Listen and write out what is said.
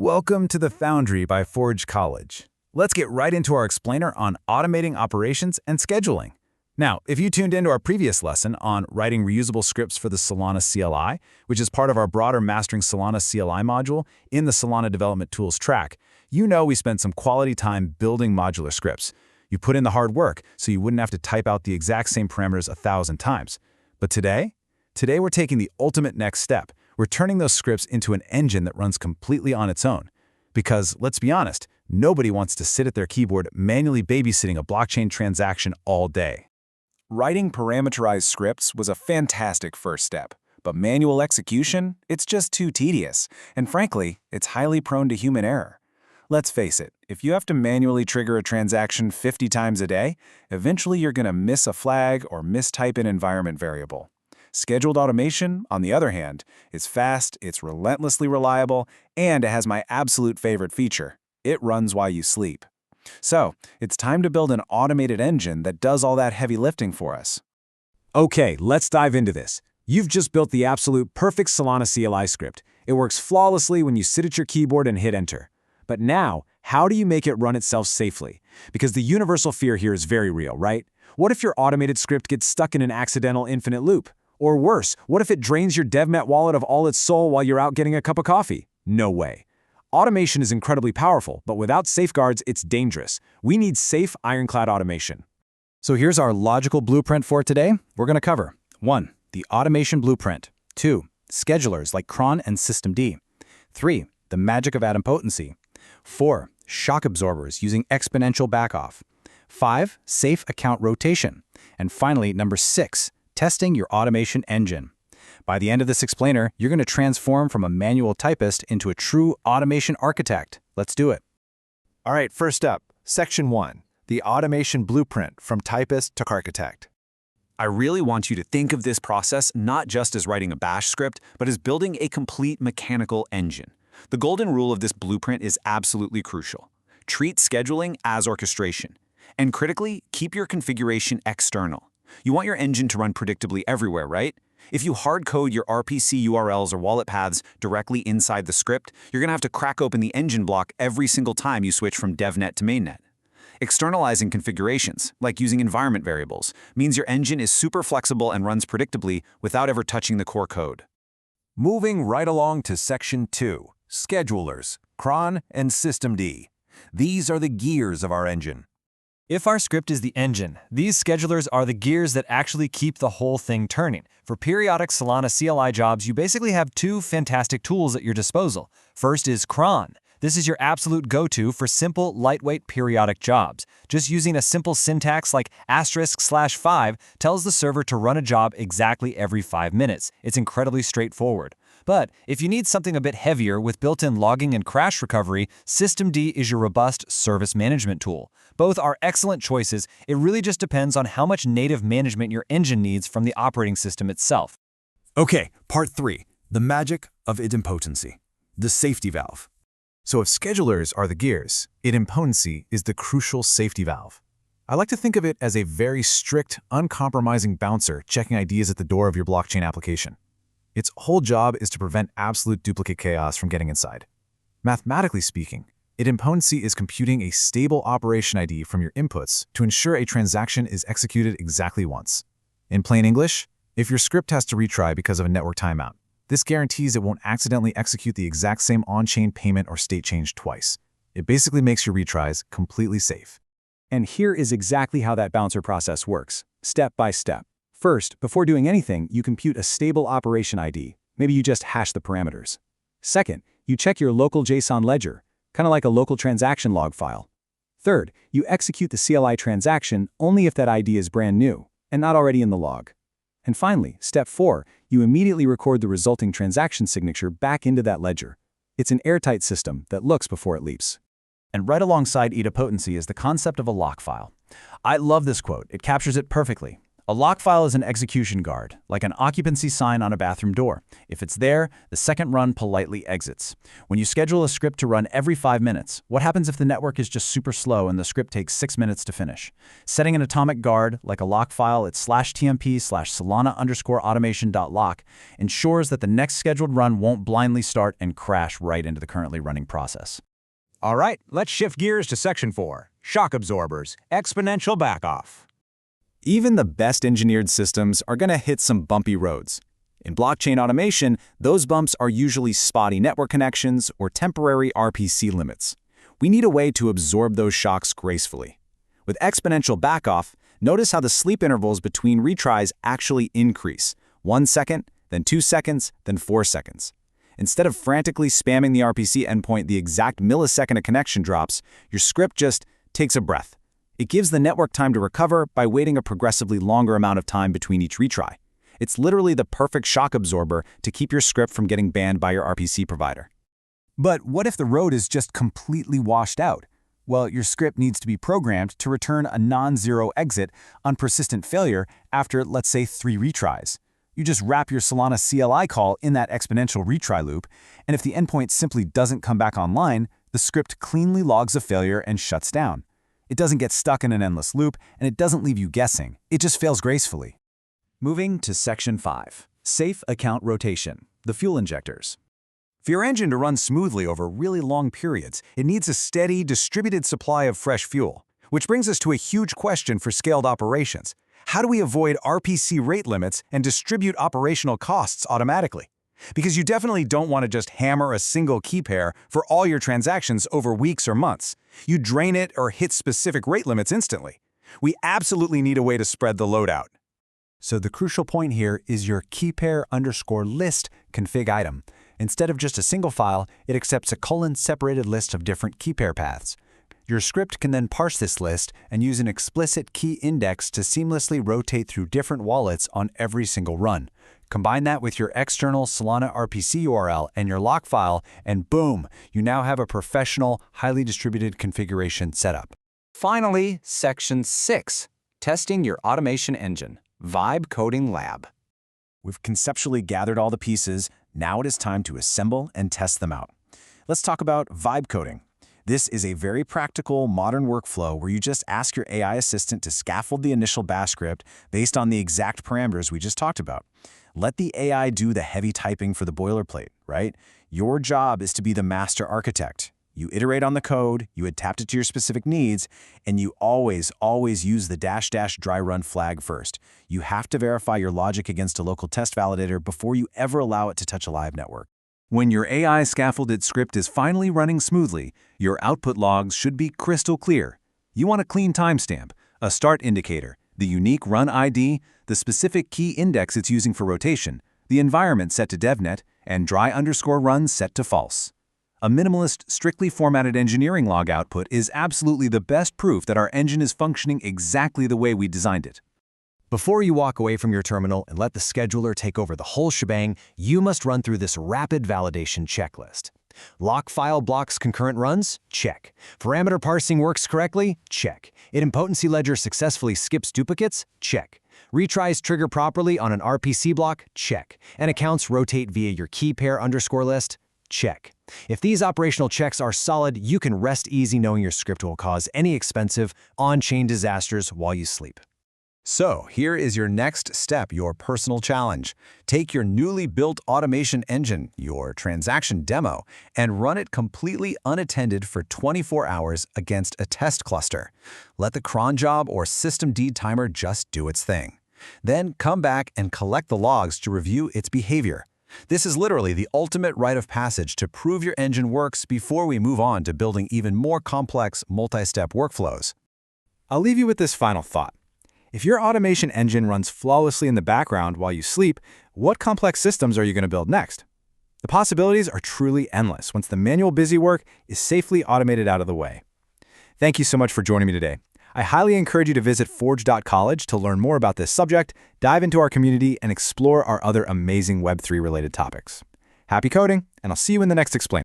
Welcome to the Foundry by Forge College. Let's get right into our explainer on automating operations and scheduling. Now, if you tuned into our previous lesson on writing reusable scripts for the Solana CLI, which is part of our broader Mastering Solana CLI module in the Solana Development Tools track, you know we spent some quality time building modular scripts. You put in the hard work so you wouldn't have to type out the exact same parameters 1,000 times. But today we're taking the ultimate next step. We're turning those scripts into an engine that runs completely on its own. Because, let's be honest, nobody wants to sit at their keyboard manually babysitting a blockchain transaction all day. Writing parameterized scripts was a fantastic first step, but manual execution, it's just too tedious, and frankly, it's highly prone to human error. Let's face it, if you have to manually trigger a transaction 50 times a day, eventually you're going to miss a flag or mistype an environment variable. Scheduled automation, on the other hand, is fast, it's relentlessly reliable, and it has my absolute favorite feature. It runs while you sleep. So, it's time to build an automated engine that does all that heavy lifting for us. Okay, let's dive into this. You've just built the absolute perfect Solana CLI script. It works flawlessly when you sit at your keyboard and hit enter. But now, how do you make it run itself safely? Because the universal fear here is very real, right? What if your automated script gets stuck in an accidental infinite loop? Or worse, what if it drains your DevMet wallet of all its soul while you're out getting a cup of coffee? No way. Automation is incredibly powerful, but without safeguards, it's dangerous. We need safe, ironclad automation. So here's our logical blueprint for today. We're going to cover 1. The automation blueprint. 2. Schedulers like cron and systemd. 3. The magic of idempotency. 4. Shock absorbers using exponential backoff. 5. Safe account rotation. And finally, number 6. Testing your automation engine. By the end of this explainer, you're going to transform from a manual typist into a true automation architect. Let's do it. All right, first up, Section 1, the automation blueprint from typist to architect. I really want you to think of this process not just as writing a bash script, but as building a complete mechanical engine. The golden rule of this blueprint is absolutely crucial. Treat scheduling as orchestration. And critically, keep your configuration external. You want your engine to run predictably everywhere, right? If you hard code your RPC URLs or wallet paths directly inside the script, you're going to have to crack open the engine block every single time you switch from DevNet to mainnet. Externalizing configurations, like using environment variables, means your engine is super flexible and runs predictably without ever touching the core code. Moving right along to Section 2, schedulers, cron and systemd. These are the gears of our engine. If our script is the engine, these schedulers are the gears that actually keep the whole thing turning. For periodic Solana CLI jobs, you basically have two fantastic tools at your disposal. First is cron. This is your absolute go-to for simple, lightweight periodic jobs. Just using a simple syntax like */5 tells the server to run a job exactly every 5 minutes. It's incredibly straightforward. But if you need something a bit heavier with built-in logging and crash recovery, systemd is your robust service management tool. Both are excellent choices. It really just depends on how much native management your engine needs from the operating system itself. Okay, part 3, the magic of idempotency, the safety valve. So if schedulers are the gears, idempotency is the crucial safety valve. I like to think of it as a very strict, uncompromising bouncer checking IDs at the door of your blockchain application. Its whole job is to prevent absolute duplicate chaos from getting inside. Mathematically speaking, idempotency is computing a stable operation ID from your inputs to ensure a transaction is executed exactly once. In plain English, if your script has to retry because of a network timeout, this guarantees it won't accidentally execute the exact same on-chain payment or state change twice. It basically makes your retries completely safe. And here is exactly how that bouncer process works, step by step. First, before doing anything, you compute a stable operation ID. Maybe you just hash the parameters. Second, you check your local JSON ledger, kind of like a local transaction log file. Third, you execute the CLI transaction only if that ID is brand new and not already in the log. And finally, step 4, you immediately record the resulting transaction signature back into that ledger. It's an airtight system that looks before it leaps. And right alongside idempotency is the concept of a lockfile. I love this quote. It captures it perfectly. A A lock file is an execution guard, like an occupancy sign on a bathroom door. If it's there, the second run politely exits. When you schedule a script to run every 5 minutes, what happens if the network is just super slow and the script takes 6 minutes to finish? Setting an atomic guard, like a lock file at /tmp/solana_automation.lock, ensures that the next scheduled run won't blindly start and crash right into the currently running process. All right, let's shift gears to Section 4, shock absorbers, exponential backoff. Even the best engineered systems are going to hit some bumpy roads. In blockchain automation, those bumps are usually spotty network connections or temporary RPC limits. We need a way to absorb those shocks gracefully. With exponential backoff, notice how the sleep intervals between retries actually increase. 1 second, then 2 seconds, then 4 seconds. Instead of frantically spamming the RPC endpoint the exact millisecond a connection drops, your script just takes a breath. It gives the network time to recover by waiting a progressively longer amount of time between each retry. It's literally the perfect shock absorber to keep your script from getting banned by your RPC provider. But what if the road is just completely washed out? Well, your script needs to be programmed to return a non-zero exit on persistent failure after, let's say, 3 retries. You just wrap your Solana CLI call in that exponential retry loop, and if the endpoint simply doesn't come back online, the script cleanly logs a failure and shuts down. It doesn't get stuck in an endless loop, and it doesn't leave you guessing. It just fails gracefully. Moving to Section 5, safe account rotation, the fuel injectors. For your engine to run smoothly over really long periods, it needs a steady, distributed supply of fresh fuel. Which brings us to a huge question for scaled operations. How do we avoid RPC rate limits and distribute operational costs automatically? Because you definitely don't want to just hammer a single key pair for all your transactions over weeks or months. You drain it or hit specific rate limits instantly. We absolutely need a way to spread the load out. So the crucial point here is your keypair_list config item. Instead of just a single file, it accepts a colon-separated list of different keypair paths. Your script can then parse this list and use an explicit key index to seamlessly rotate through different wallets on every single run. Combine that with your external Solana RPC URL and your lock file, and boom, you now have a professional, highly distributed configuration setup. Finally, Section 6, testing your automation engine, Vibe Coding Lab. We've conceptually gathered all the pieces. Now it is time to assemble and test them out. Let's talk about vibe coding. This is a very practical, modern workflow where you just ask your AI assistant to scaffold the initial bash script based on the exact parameters we just talked about. Let the AI do the heavy typing for the boilerplate, right? Your job is to be the master architect. You iterate on the code, you adapt it to your specific needs, and you always use the -- dry run flag first. You have to verify your logic against a local test validator before you ever allow it to touch a live network. When your AI scaffolded script is finally running smoothly, your output logs should be crystal clear. You want a clean timestamp, a start indicator, the unique run ID, the specific key index it's using for rotation, the environment set to devnet, and dry_run set to false. A minimalist, strictly formatted engineering log output is absolutely the best proof that our engine is functioning exactly the way we designed it. Before you walk away from your terminal and let the scheduler take over the whole shebang, you must run through this rapid validation checklist. Lock file blocks concurrent runs? Check. Parameter parsing works correctly? Check. Idempotency ledger successfully skips duplicates? Check. Retries trigger properly on an RPC block? Check. And accounts rotate via your keypair_list? Check. If these operational checks are solid, you can rest easy knowing your script will cause any expensive, on-chain disasters while you sleep. So here is your next step, your personal challenge. Take your newly built automation engine, your transaction demo, and run it completely unattended for 24 hours against a test cluster. Let the cron job or systemd timer just do its thing. Then come back and collect the logs to review its behavior. This is literally the ultimate rite of passage to prove your engine works before we move on to building even more complex multi-step workflows. I'll leave you with this final thought. If your automation engine runs flawlessly in the background while you sleep, what complex systems are you going to build next? The possibilities are truly endless once the manual busy work is safely automated out of the way. Thank you so much for joining me today. I highly encourage you to visit forge.college to learn more about this subject, dive into our community, and explore our other amazing Web3 related topics. Happy coding, and I'll see you in the next Explain.